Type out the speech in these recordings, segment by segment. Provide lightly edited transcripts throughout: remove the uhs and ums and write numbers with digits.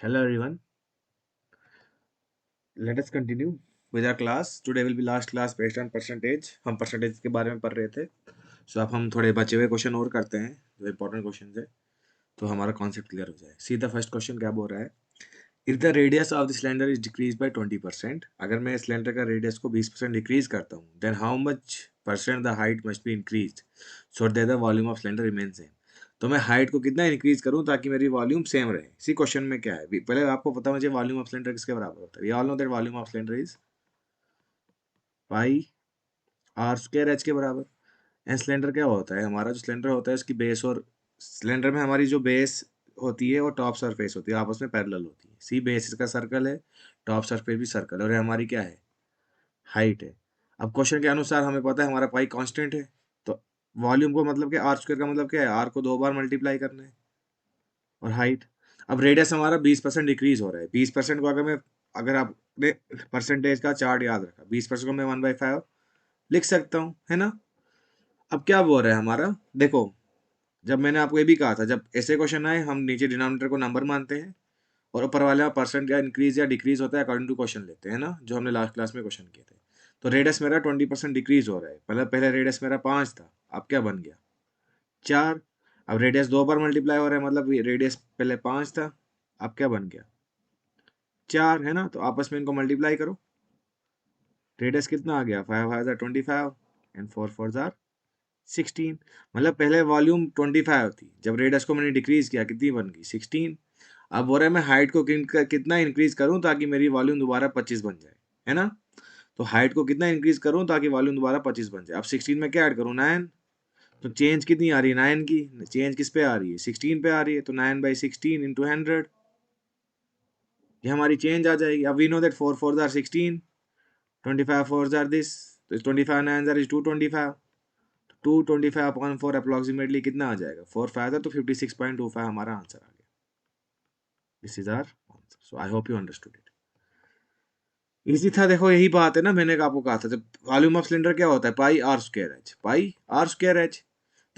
Hello everyone. Let us continue with our class. Today will be last class based on percentage. हम percentage के बारे में पढ़ रहे थे. So अब हम थोड़े बचे हुए क्वेश्चन और करते हैं जो इंपॉर्टेंट क्वेश्चन है तो हमारा कॉन्सेप्ट क्लियर हो जाए. सी द फर्स्ट क्वेश्चन क्या बोल रहा है. If the radius of the cylinder is decrease by 20%, अगर मैं सिलेंडर का रेडियस को 20% डिक्रीज करता हूँ, then how much percent the height must be increase so that the volume of cylinder remain same. तो मैं हाइट को कितना इंक्रीज करूं ताकि मेरी वॉल्यूम सेम रहे. इसी क्वेश्चन में क्या है, पहले आपको पता मुझे वॉल्यूम ऑफ सिलेंडर किसके बराबर होता है. We all know that volume of cylinder is pi r square h के बराबर. एंड सिलेंडर क्या होता है, हमारा जो सिलेंडर होता है उसकी बेस और सिलेंडर में हमारी जो बेस होती है और टॉप सरफेस होती है आपस में पैरेलल होती है. सी बेस इसका सर्कल है, टॉप सरफेस भी सर्कल है और ये हमारी क्या है, हाइट है. अब क्वेश्चन के अनुसार हमें पता है हमारा पाई कांस्टेंट है. तो वॉल्यूम को मतलब क्या, आर स्क्वायर का मतलब क्या है, आर को 2 बार मल्टीप्लाई करना है और हाइट. अब रेडियस हमारा 20% डिक्रीज हो रहा है. 20% को अगर आपने परसेंटेज का चार्ट याद रखा, 20% को मैं 1/5 लिख सकता हूँ, है ना. अब क्या बोल रहा है हमारा, देखो जब मैंने आपको ये भी कहा था जब ऐसे क्वेश्चन आए हम नीचे डिनोमिनेटर को नंबर मानते हैं और ऊपर वाले में परसेंट या इंक्रीज या डिक्रीज होता है अकॉर्डिंग टू क्वेश्चन लेते हैं ना, जो हमने लास्ट क्लास में क्वेश्चन किए थे. तो रेडियस मेरा 20% डिक्रीज हो रहा है. पहले रेडियस मेरा 5 था, अब क्या बन गया 4. अब रेडियस 2 बार मल्टीप्लाई हो रहा है, मतलब रेडियस पहले 5 था, अब क्या बन गया 4, है ना. तो आपस में इनको मल्टीप्लाई करो, रेडियस कितना आ गया 5×5 = 25 एंड 4×4 = 16. मतलब पहले वॉल्यूम 25 थी, जब रेडियस को मैंने डिक्रीज किया कितनी बन गई 16. अब हो रहा है मैं हाइट को कितना इंक्रीज करूं ताकि मेरी वॉल्यूम दोबारा 25 बन जाए, है ना. तो हाइट को कितना इंक्रीज करूं ताकि वॉल्यूम दोबारा 25 बन जाए. अब 16 में क्या ऐड करूं 9. तो चेंज कितनी आ रही है 9 की, चेंज किस पे आ रही है 16 पे आ रही है. तो 9/16 × 100 ये हमारी चेंज आ जाएगी. अब we know that 4×4 = 16, 25 4s are this, तो 25 9s are 225. 225/4 अप्रोक्सीमेटली कितना आ जाएगा 4×5 तो 56.25 हमारा आंसर आ गया. This is our answer. So I hope you understood it. Easy था. देखो यही बात है ना, मैंने आपको कहा था जब वॉल्यूम ऑफ सिलेंडर क्या होता है pi r square h, pi r square h.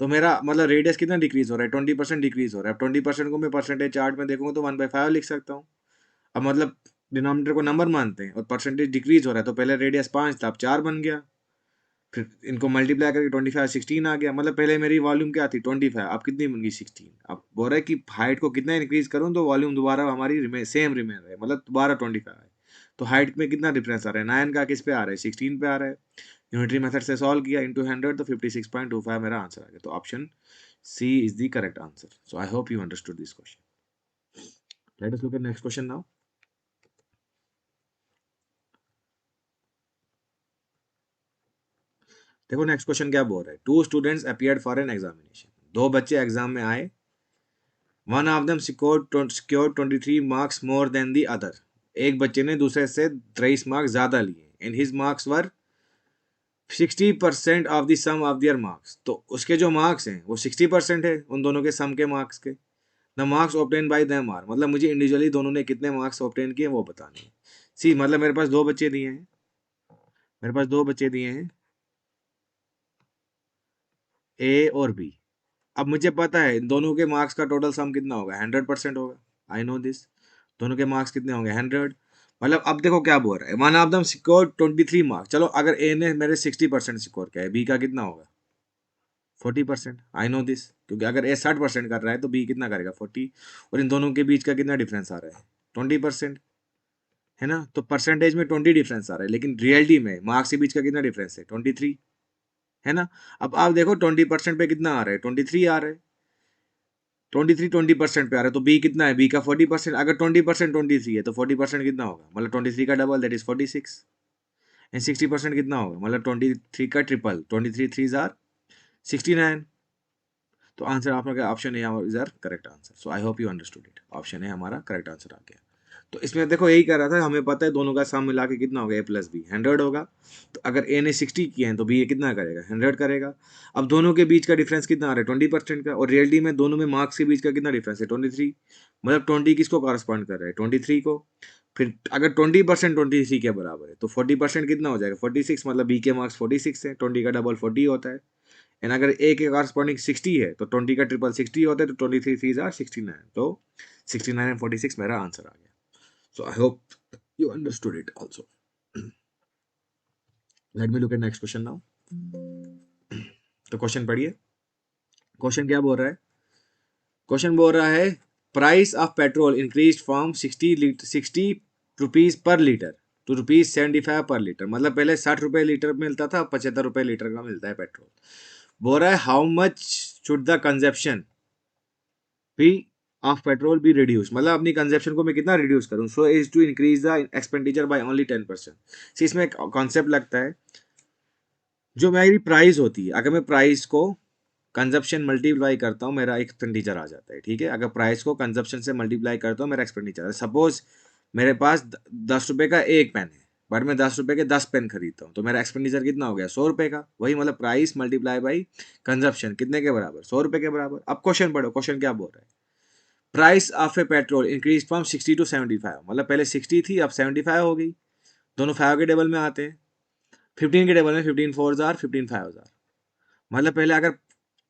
तो मेरा मतलब रेडियस कितना डिक्रीज हो रहा है 20% डिक्रीज हो रहा है. अब 20% को मैं परसेंटेज चार्ट में देखूंगा तो 1/5 लिख सकता हूँ. अब मतलब डिनोमिनेटर को नंबर मानते हैं और परसेंटेज डिक्रीज हो रहा है, तो पहले रेडियस 5 था अब 4 बन गया. फिर इनको मल्टीप्लाई करके 25 16 आ गया. मतलब पहले मेरी वॉल्यूम क्या थी 25, अब कितनी बन गई 16. अब बोल रहा है कि हाइट को कितना इंक्रीज करूं तो वॉल्यूम दोबारा हमारी सेम रिमेन रहे, मतलब दोबारा 25 है. तो हाइट में कितना डिफरेंस आ रहा है 9 का किस पे आ रहा है 16 पे आ रहा है. यूनिटरी मेथड से सॉल्व किया इंटू 100 तो 56.25 मेरा आंसर आ गया. तो option C is the correct answer. So I hope you understood this question. Let us look at next question now. देखो नेक्स्ट क्वेश्चन क्या बोल रहा है. 2 students appeared for an examination. 2 बच्चे एग्जाम में आए. One of them secured 23 marks more than the other. एक बच्चे ने दूसरे से 23 मार्क्स ज्यादा लिए. And his marks were 60% of the sum of their marks. तो उसके जो मार्क्स हैं वो 60% है उन दोनों के सम के मार्क्स के. The marks obtain by them are, मतलब मुझे इंडिविजुअली दोनों ने कितने मार्क्स ऑब्टेन किए वो बताने हैं. सी मतलब मेरे पास दो बच्चे दिए हैं, मेरे पास दो बच्चे दिए हैं ए और बी. अब मुझे पता है इन दोनों के मार्क्स का टोटल सम कितना होगा 100% होगा. I know this. दोनों के मार्क्स कितने होंगे 100. मतलब अब देखो क्या बोल रहा है, one of them secure 23 marks. चलो अगर ए ने मेरे 60% सिक्योर किया है, बी का कितना होगा 40%. आई नो दिस, क्योंकि अगर ए 60% कर रहा है तो बी कितना करेगा 40. और इन दोनों के बीच का कितना डिफरेंस आ रहा है 20%, है ना. तो परसेंटेज में 20 डिफरेंस आ रहा है, लेकिन रियलिटी में मार्क्स के बीच का कितना डिफरेंस है 23, है ना. अब आप देखो 20% पे कितना आ रहा है 23 आ रहा है. 23 20% पे आ रहा है तो बी कितना है, बी का 40%. अगर 20% 23 है तो 40% कितना होगा, मतलब 23 का डबल दैट इज 46. एंड 60% कितना होगा, मतलब 23 का ट्रिपल, 23 3s आर 69. तो आंसर आपका option A is are correct answer. So I hope you understood it. Option A हमारा करेक्ट आंसर आ गया. तो इसमें देखो यही कर रहा था, हमें पता है दोनों का सम मिला के कितना होगा ए प्लस बी 100 होगा. तो अगर ए ने 60 किए हैं तो बी कितना करेगा 100 करेगा. अब दोनों के बीच का डिफरेंस कितना आ रहा है 20% का, और रियलिटी में दोनों में मार्क्स के बीच का कितना डिफरेंस है 23. मतलब 20 किसको कॉरस्पॉन्ड कर रहा है 23 को. फिर अगर 20% 23 के बराबर है तो 40% कितना हो जाएगा 46, मतलब बी के मार्क्स 46 है, 20 का डबल 40 होता है. एंड अगर ए के कॉरस्पॉन्डिंग 60 है तो 20 का ट्रिपल 60 होता है, तो 23 3s आर 69. तो 69 एंड 46 मेरा आंसर आ गया. So I hope you understood it also. Let me look at next question now. तो क्वेश्चन पढ़िए. क्वेश्चन क्या बोल रहा है? क्वेश्चन बोल रहा है price of petrol increase from 60 rupees per litre to ₹75 per litre. मतलब पहले 60 रुपए लीटर मिलता था, 75 रुपए लीटर का मिलता है पेट्रोल. बोल रहा है how much should the consumption be of petrol be reduce. मतलब अपनी कंजप्शन को मैं कितना रिड्यूस करूं so is to increase the expenditure by only 10%. इसमें कॉन्सेप्ट लगता है जो मेरी प्राइस होती है, अगर मैं प्राइस को कंजप्शन मल्टीप्लाई करता हूँ मेरा एक्सपेंडिचर आ जाता है. ठीक है, अगर प्राइस को कंजप्शन से मल्टीप्लाई करता हूँ मेरा एक्सपेंडिचर. सपोज मेरे पास 10 रुपए का एक पेन है बट मैं 10 रुपए के 10 पेन खरीदता हूँ तो मेरा एक्सपेंडिचर कितना हो गया? 100 रुपए का. वही मतलब प्राइस मल्टीप्लाई बाई कंजप्शन कितने के बराबर? 100 रुपए के बराबर. अब क्वेश्चन पढ़ो. क्वेश्चन क्या बोल रहा है? Price of a petrol increase from 60 to 75. मतलब पहले 60 थी अब 75 हो गई. दोनों 5 के टेबल में आते हैं. 15 के टेबल में 15 4 जार 15 5 जार. मतलब पहले अगर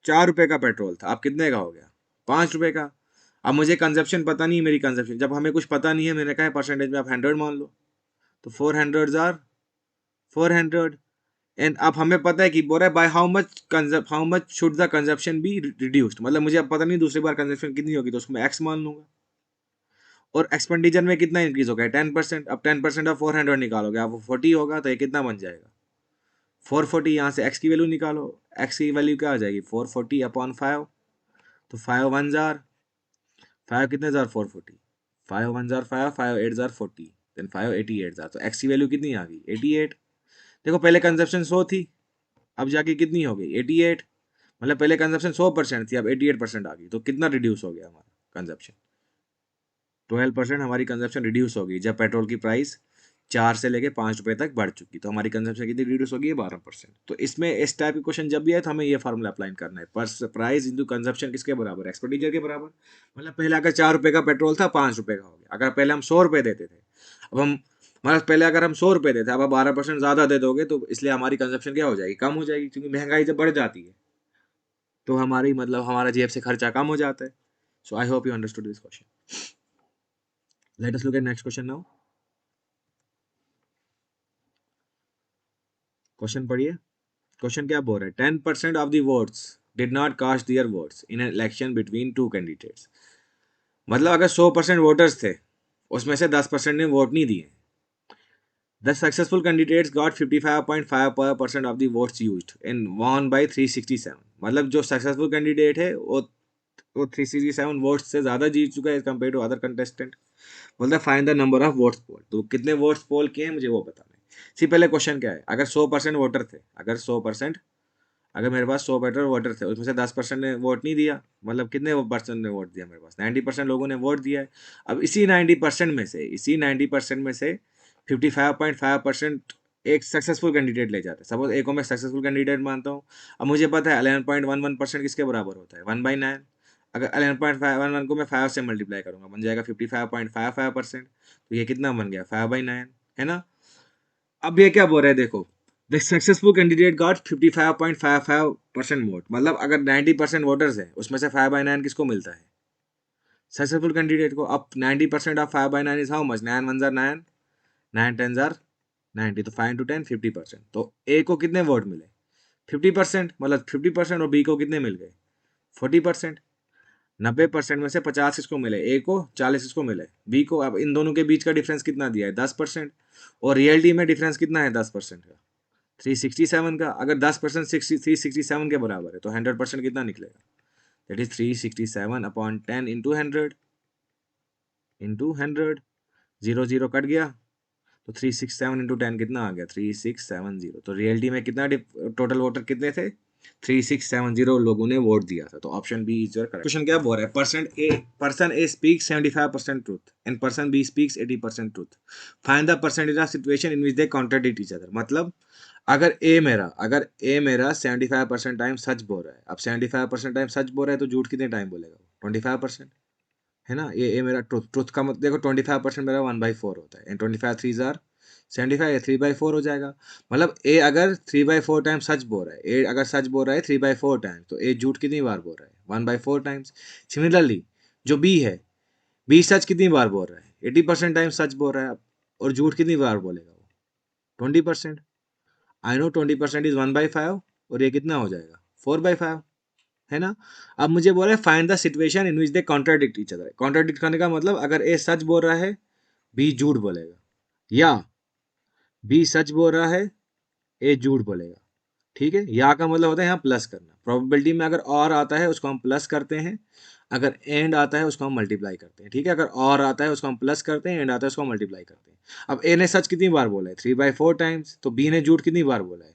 4 रुपए का पेट्रोल था अब कितने का हो गया? 5 रुपए का. अब मुझे कंजप्शन पता नहीं है मेरी कंजप्शन. जब हमें कुछ पता नहीं है मैंने कहा परसेंटेज में आप 100 मान लो तो 400 जार 400. एंड अब हमें पता है कि बोल रहा है by how much should the consumption be reduced. मतलब मुझे अब पता नहीं दूसरी बार कंजप्शन कितनी होगी तो उसको मैं एक्स मान लूंगा. और एक्सपेंडिचर में कितना इंक्रीज हो गया? 10%. अब 10% ऑफ 400 निकालोगे आप 40 होगा तो ये कितना बन जाएगा? 440. यहाँ से एक्स की वैल्यू निकालो. एक्स की वैल्यू क्या आ जाएगी? 440 अपॉन 5. तो 5 1 जार 5 कितने जार? 440. 5 1 जार 5 5 8 जार 40 देन 5 88 जार. तो एक्स की वैल्यू कितनी आ गई? 88. देखो पहले कंजप्शन 100 थी अब जाके कितनी हो गई? 88. मतलब पहले कंजप्शन 100% थी अब 88% आ गई. तो कितना रिड्यूस हो गया हमारा कंजप्शन? 12% हमारी कंजप्शन रिड्यूस हो गई जब पेट्रोल की प्राइस 4 से लेके 5 रुपए तक बढ़ चुकी. तो हमारी कंजप्शन कितनी रिड्यूस होगी? 12%. तो इसमें इस टाइप के क्वेश्चन जब भी आए तो हमें ये फार्मूला अप्लाई करना है. पर प्राइस इंटू कंजप्शन किसके बराबर? एक्सपेंडिचर के बराबर. मतलब पहले अगर 4 रुपए का पेट्रोल था 5 रुपए का हो गया. अगर पहले हम 100 रुपए देते थे अब हम मतलब पहले अगर हम 100 रुपए देते अब 12% ज्यादा दे दोगे तो इसलिए हमारी कंजप्शन क्या हो जाएगी? कम हो जाएगी. क्योंकि महंगाई जब बढ़ जाती है तो हमारी मतलब हमारा जेब से खर्चा कम हो जाता है. So I hope you understood this question. Let us look at next question now. Question पढ़िए. क्वेश्चन क्या बोल रहा है? 10% of the votes did not cast their votes in an election between two candidates. मतलब अगर 100% वोटर्स थे उसमें से 10% ने वोट नहीं दिए. The successful candidates got 55.5% of the votes used and won by 367. मतलब जो सक्सेसफुल कैंडिडेट है वो 367 वोट्स से ज्यादा जीत चुका है as compare to other contestant. बोलता है find the number of votes poll. तो कितने वोट्स पोल किए हैं मुझे वो बताना है. सी पहले क्वेश्चन क्या है? अगर 100% वोटर थे अगर मेरे पास 100 पेट्रोल वोटर थे उसमें से 10% ने वोट नहीं दिया. मतलब कितने परसेंट ने वोट दिया? मेरे पास 90% लोगों ने वोट दिया है. अब इसी 90% में से 55.5% एक सक्सेसफुल कैंडिडेट ले जाता है. सपोज एक को मैं सक्सेसफुल कैंडिडेट मानता हूँ. अब मुझे पता है 11.11% किसके बराबर होता है? 1/9. अगर 11.511 को मैं 5 से मल्टीप्लाई करूंगा बन जाएगा 55.55%. तो ये कितना बन गया? 5/9 है ना. अब ये क्या बोल रहे हैं देखो. The successful candidate got 55.55% vote. मतलब अगर 90% वोटर्स है उसमें से 5/9 किसको मिलता है? सक्सेसफुल कैंडिडेट को. अब 90% of 5/9 is how much? 9 1 jar 9 9 10 jar 90. तो 5 into 10 50%. तो ए को कितने वोट मिले? 50%. मतलब 50% और बी को कितने मिल गए? 40%. 90% में से 50 किसको मिले? ए को. 40 किसको मिले? बी को. अब इन दोनों के बीच का डिफरेंस कितना दिया है? 10%. और रियलिटी में डिफरेंस कितना है 10% का? 367 का. अगर 10% 367 के बराबर है तो 100% कितना निकलेगा? That is 367 upon 10 into 100 zero zero cut गया. तो 367 इंटू 10 कितना आ गया? 3670. तो रियलिटी में कितना टोटल वोटर कितने थे? 3670 लोगों ने वोट दिया था. तो option B is your correct. Question क्या बोल रहा है? Person A speaks 75% truth and person B speaks 80% truth. Find the percentage of situation in which they contradict each other. मतलब अगर ए मेरा 75% टाइम सच बोल रहा है. अब 75% टाइम सच बोल रहा है तो झूठ कितने टाइम बोलेगा? 25%. है ना. ये मेरा ट्रुथ का मतलब देखो 25% मेरा 1/4 होता है एंड 25 3 जार 75 3/4 हो जाएगा. मतलब ए अगर 3/4 टाइम सच बोल रहा है. ए अगर सच बोल रहा है 3/4 टाइम तो ए झूठ कितनी बार बोल रहा है? 1/4 टाइम्स. सिमिलरली जो बी है बी सच कितनी बार बोल रहा है? 80% टाइम सच बोल रहा है। और झूठ कितनी बार बोलेगा वो? 20%। आई नो 20% इज 1/5 और ये कितना हो जाएगा? 4/5, है ना? अब मुझे बोला है find the situation in which they contradict each other. Contradict करने का मतलब अगर ए सच बोल रहा है बी झूठ बोलेगा, या बी सच बोल रहा है ए झूठ बोलेगा। ठीक है, या का मतलब होता है यहाँ प्लस करना। प्रोबेबिलिटी में अगर और आता है उसको हम प्लस करते हैं, अगर एंड आता है उसको हम मल्टीप्लाई करते हैं। ठीक है, अगर और आता है उसको हम प्लस करते हैं, एंड आता है उसको हम मल्टीप्लाई करते हैं। अब ए ने सच कितनी बार बोला है? 3/4 टाइम्स। तो बी ने झूठ कितनी बार बोला है?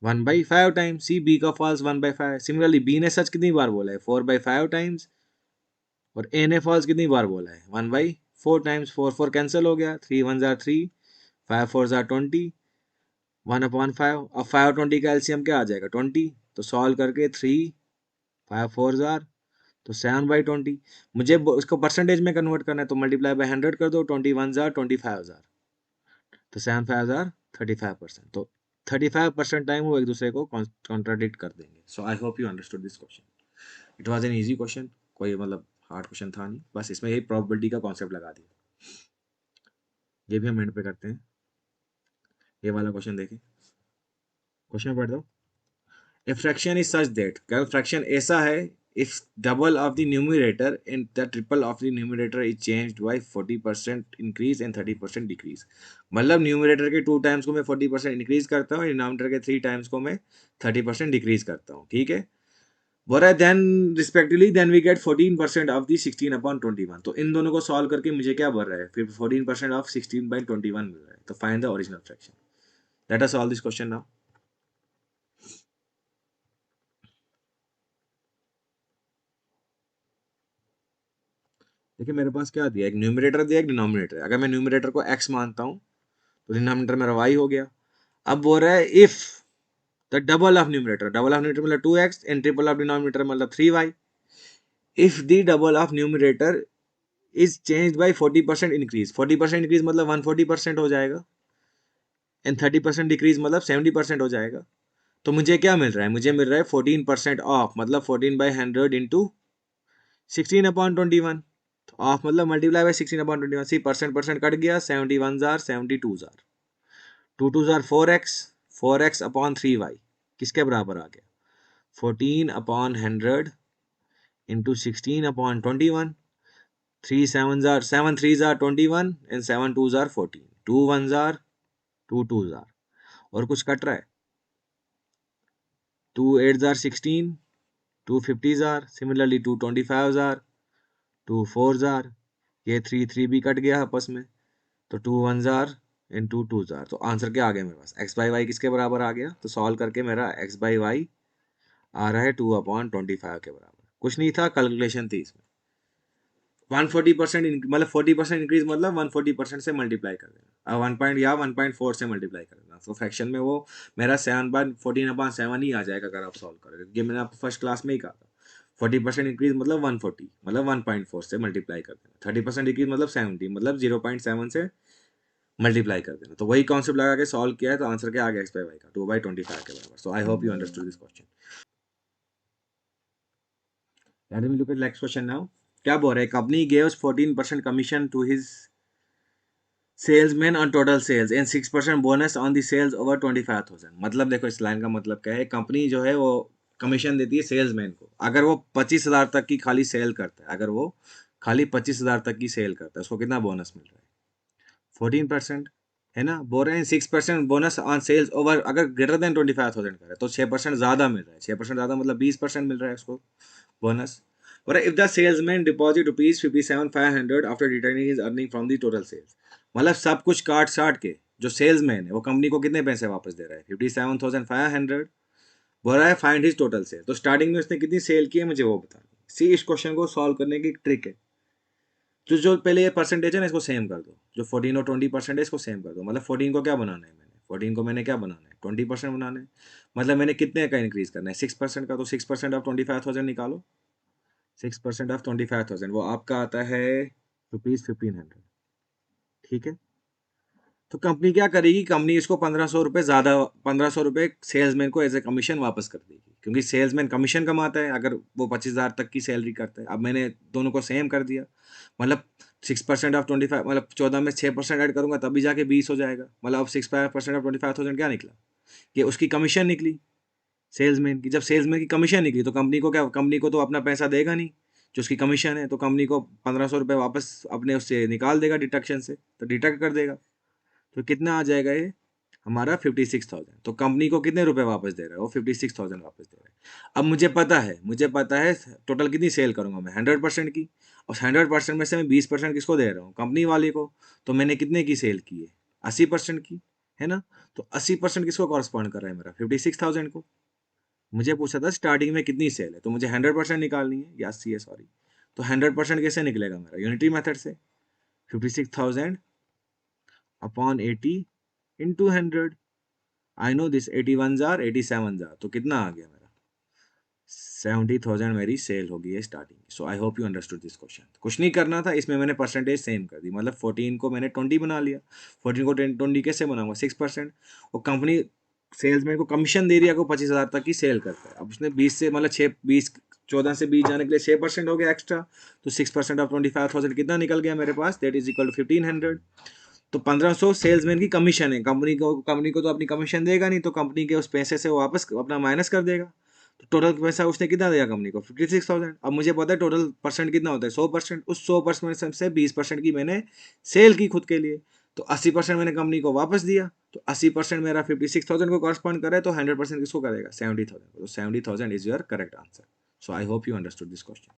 1/5 टाइम्स। सी बी का फॉल्स 1/5। सिमिलरली बी ने सच कितनी बार बोला है? 4/5 टाइम्स। और ए ने फॉल्स कितनी बार बोला है? 1/4 टाइम्स। 4 कैंसिल हो गया, 3 1 जार 3, 5 4 जार 20, 1/5। अब 5 20 का एलसीएम क्या आ जाएगा? 20। तो सॉल्व करके 3 5 4 जार तो 7/20। मुझे उसको परसेंटेज में कन्वर्ट करना है तो मल्टीप्लाई बाय 100 कर दो। 21 जार 25 जार तो 7 5 जार 35%। तो 35% टाइम वो एक दूसरे को कॉन्ट्राडिक्ट कर देंगे। So I hope you understood this question. It was an easy question, कोई मतलब हार्ड क्वेश्चन था नहीं, बस इसमें यही प्रोबेबिलिटी का कॉन्सेप्ट लगा दिया। ये भी हम एंड पे करते हैं। ये वाला क्वेश्चन देखें, क्वेश्चन पढ़ दो। A fraction is such that, क्या फ्रैक्शन ऐसा है, if double of the numerator and the triple of the numerator is changed by 40% increase and 30% decrease। मतलब न्यूमरेटर के 2 टाइम्स को मैं 40% इंक्रीज करता हूँ, डिनोमिनेटर के 3 टाइम्स को मैं 30% डिक्रीज करता हूँ। ठीक है, बोल रहा है then respectively then we get 14% of the 16/21। तो इन दोनों को सॉल्व करके मुझे क्या बोल रहा है? फिर 14% ऑफ 16/21 मिल रहा है। तो find the original fraction. Let us solve this question now. देखिए मेरे पास क्या दिया, एक न्यूमरेटर दिया, एक डिनोमिनेटर है। अगर मैं न्यूमरेटर को x मानता हूँ तो डिनोमिनेटर मेरा y हो गया। अब बोल रहा है if the double of numerator, double of numerator मतलब 2x and triple of denominator मतलब 3y। If the double of numerator is change bye 40% increase, 40% increase मतलब 140% हो जाएगा, एंड 30% डिक्रीज मतलब 70% हो जाएगा। तो मुझे क्या मिल रहा है? मुझे मिल रहा है 14% ऑफ मतलब 14/100 इंटू 16/21। तो ऑफ मतलब मल्टीप्लाई बाय 16/21। सी परसेंट परसेंट कट गया, 71 jar 72 jar, 2 jar 4x, 4x upon 3y किसके बराबर आ गया? 14/100 into 16/21। 3 7 jar 7 3 jar 21 and 7 2 jar 14, 2 1 jar 2 2 jar. और कुछ कट रहा है? 2 8 jar 16, 2 50 jar, similarly 2 25 jar, 2 4 jar, ये 3 3 भी कट गया आपस में। तो 2 1 जार एंड 2 2 जार। तो आंसर क्या आ गया मेरे पास? x/y किसके बराबर आ गया? तो सॉल्व करके मेरा x/y आ रहा है 2/25 के बराबर। कुछ नहीं था, कैलकुलेशन थी इसमें। 140% मतलब 40% इंक्रीज मतलब 140% से मल्टीप्लाई कर देना। 1.4 से मल्टीप्लाई कर देना। तो फ्रैक्शन में वो मेरा 7/14/7 ही आ जाएगा अगर आप सॉल्व करोगे। ये मैंने आपको फर्स्ट क्लास में ही कहा था। 40% इंक्रीज मतलब 140 मतलब 1.4 से मल्टीप्लाई कर देना। 30% डिक्रीज मतलब 70 मतलब 0.7 से मल्टीप्लाई कर देना। तो वही कॉन्सेप्ट लगा के सॉल्व किया है। तो आंसर क्या आ गया? x/y का 2/25 के बराबर। So I hope you understood this question. Let me look at next question now. क्या बोल रहा है? Company gives 14% commission to his salesman on total sales and 6% bonus on the sales over 25,000। मतलब देखो इस लाइन का मतलब क्या है? कंपनी जो है वो कमीशन देती है सेल्समैन को अगर वो 25,000 तक की खाली सेल करता है। अगर वो खाली 25,000 तक की सेल करता है उसको कितना बोनस मिल रहा है? 14%, है ना? बोल रहे हैं 6% बोनस ऑन सेल्स ओवर, अगर ग्रेटर देन 25,000 का है तो 6% ज़्यादा मिल रहा है। 6% ज़्यादा मतलब 20% मिल रहा है उसको बोनस। और if the salesman deposit ₹57,500 after returning his earning from the total sales. मतलब सब कुछ काट साट के जो सेल्समैन है वो कंपनी को कितने पैसे वापस दे रहा है? 57,500। बोल रहा है फाइंड हिज टोटल सेल। तो स्टार्टिंग में उसने कितनी सेल की है मुझे वो बता। सी इस क्वेश्चन को सॉल्व करने की ट्रिक है। तो जो पहले ये परसेंटेज है ना इसको सेम कर दो। जो 14 और 20% है इसको सेम कर दो। मतलब 14 को क्या बनाना है? मैंने 14 को मैंने क्या बनाना है? 20% बनाना है। मतलब मैंने कितने का इंक्रीज करना है? 6% का। तो 6% ऑफ 25,000 निकालो। 6% ऑफ 25,000 वो आपका आता है ₹1500। ठीक है, तो कंपनी क्या करेगी? कंपनी इसको ₹1,500 ज़्यादा, ₹1,500 सेल्समैन को एज ए कमीशन वापस कर देगी क्योंकि सेल्समैन कमीशन कमाता है अगर वो 25,000 तक की सैलरी करता है। अब मैंने दोनों को सेम कर दिया, मतलब 6% ऑफ 25, मतलब 14 में 6% ऐड करूंगा तभी जाके 20 हो जाएगा। मतलब अब 6% ऑफ 25,000 क्या निकला कि उसकी कमीशन निकली सेल्समैन की। जब सेल्समैन की कमीशन निकली तो कंपनी को क्या, कंपनी को तो अपना पैसा देगा नहीं जो उसकी कमीशन है, तो कंपनी को 1,500 रुपये वापस अपने उससे निकाल देगा डिडक्शन से, तो डिडक्ट कर देगा। तो कितना आ जाएगा ये हमारा 56,000। तो कंपनी को कितने रुपए वापस दे रहा है वो 56,000 वापस दे रहा है। अब मुझे पता है टोटल कितनी सेल करूंगा मैं 100% की, और 100% में से मैं 20% किसको दे रहा हूँ, कंपनी वाले को। तो मैंने कितने की सेल की है 80% की, है ना। तो 80% किसको कॉरस्पॉन्ड कर रहा है मेरा 56,000 को। मुझे पूछा था स्टार्टिंग में कितनी सेल है, तो मुझे 100% निकालनी है या सी है सॉरी। तो 100% कैसे निकलेगा मेरा, यूनिटरी मेथड से 56,000 upon 80 into 100। I know this 81 jar 87 jar, तो कितना आ गया मेरा 70,000 मेरी सेल होगी है starting. So I hope you understood this question. कुछ नहीं करना था इसमें, मैंने परसेंटेज सेम कर दी, मतलब 14 को मैंने 20 बना लिया। 14 को 20 कैसे बनाऊंगा 6%। और कंपनी सेल्समैन को कमीशन दे रही है को 25,000 तक की सेल करता है। अब उसने 20 से मतलब 14 से 20 जाने के लिए 6% हो गया एक्स्ट्रा। तो 6% ऑफ 25,000 कितना निकल गया मेरे पास, दैट इज इक्वल टू 1,500। तो 1,500 सेल्समैन की कमीशन है, कंपनी को तो अपनी कमीशन देगा नहीं, तो कंपनी के उस पैसे से वो वापस अपना माइनस कर देगा। तो टोटल पैसा उसने कितना दिया कंपनी को 56,000। अब मुझे पता है टोटल परसेंट कितना होता है 100%। उस 100% से 20% की मैंने सेल की खुद के लिए, तो 80% मैंने कंपनी को वापस दिया। तो 80% मेरा 56,000 को कॉरस्पॉन्ड करे, तो 100% किसको करेगा 70,000 को। तो 70,000 is your correct answer. So I hope you understood this question.